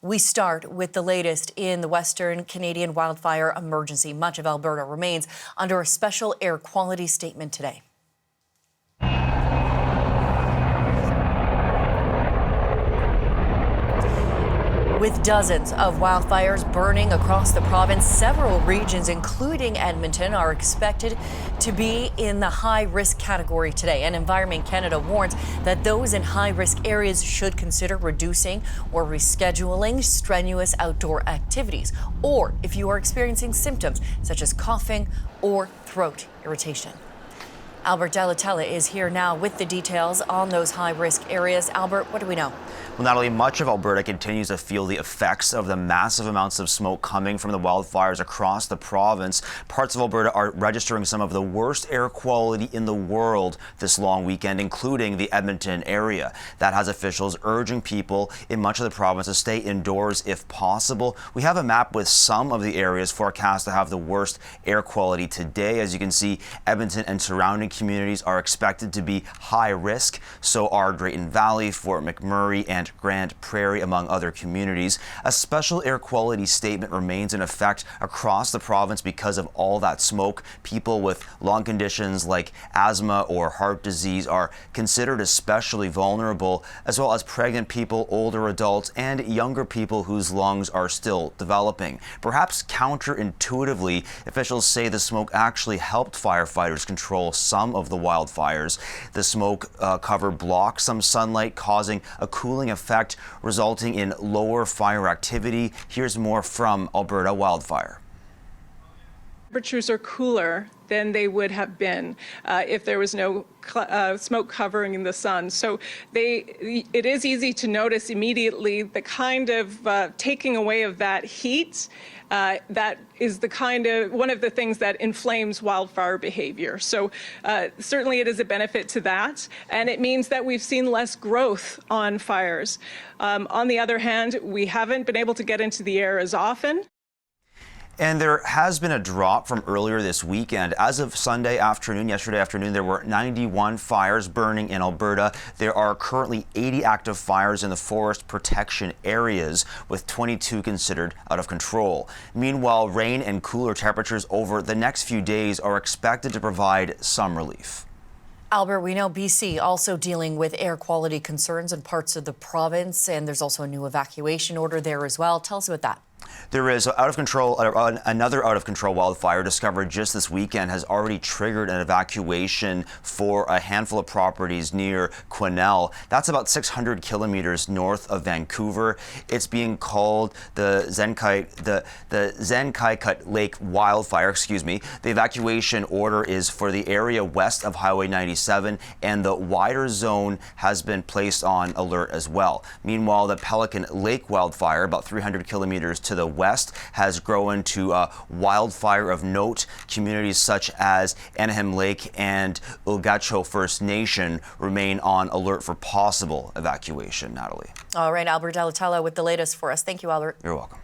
We start with the latest in the Western Canadian wildfire emergency. Much of Alberta remains under a special air quality statement today. With dozens of wildfires burning across the province, several regions, including Edmonton, are expected to be in the high-risk category today. And Environment Canada warns that those in high-risk areas should consider reducing or rescheduling strenuous outdoor activities, or if you are experiencing symptoms such as coughing or throat irritation. Albert Delatella is here now with the details on those high-risk areas. Albert, what do we know? Well, Natalie, much of Alberta continues to feel the effects of the massive amounts of smoke coming from the wildfires across the province. Parts of Alberta are registering some of the worst air quality in the world this long weekend, including the Edmonton area. That has officials urging people in much of the province to stay indoors if possible. We have a map with some of the areas forecast to have the worst air quality today. As you can see, Edmonton and surrounding communities are expected to be high risk. So are Drayton Valley, Fort McMurray, and Grand Prairie, among other communities. A special air quality statement remains in effect across the province because of all that smoke. People with lung conditions like asthma or heart disease are considered especially vulnerable, as well as pregnant people, older adults, and younger people whose lungs are still developing. Perhaps counterintuitively, officials say the smoke actually helped firefighters control some of the wildfires. The smoke cover blocks some sunlight, causing a cooling effect, resulting in lower fire activity. Here's more from Alberta Wildfire. Temperatures are cooler than they would have been if there was no smoke covering the sun. So it is easy to notice immediately the kind of taking away of that heat. That is one of the things that inflames wildfire behavior. So certainly it is a benefit to that, and it means that we've seen less growth on fires. On the other hand, we haven't been able to get into the air as often. And there has been a drop from earlier this weekend. As of Sunday afternoon, yesterday afternoon, there were 91 fires burning in Alberta. There are currently 80 active fires in the forest protection areas, with 22 considered out of control. Meanwhile, rain and cooler temperatures over the next few days are expected to provide some relief. Albert, we know BC also dealing with air quality concerns in parts of the province, and there's also a new evacuation order there as well. Tell us about that. There is another out-of-control wildfire discovered just this weekend has already triggered an evacuation for a handful of properties near Quesnel. That's about 600 kilometers north of Vancouver. It's being called the Zenkaicut Lake wildfire. The evacuation order is for the area west of Highway 97, and the wider zone has been placed on alert as well. Meanwhile, the Pelican Lake wildfire, about 300 kilometers to the west, has grown to a wildfire of note. Communities such as Anaheim Lake and Ulgacho First Nation remain on alert for possible evacuation. Natalie. All right, Albert Delatella with the latest for us. Thank you, Albert. You're welcome.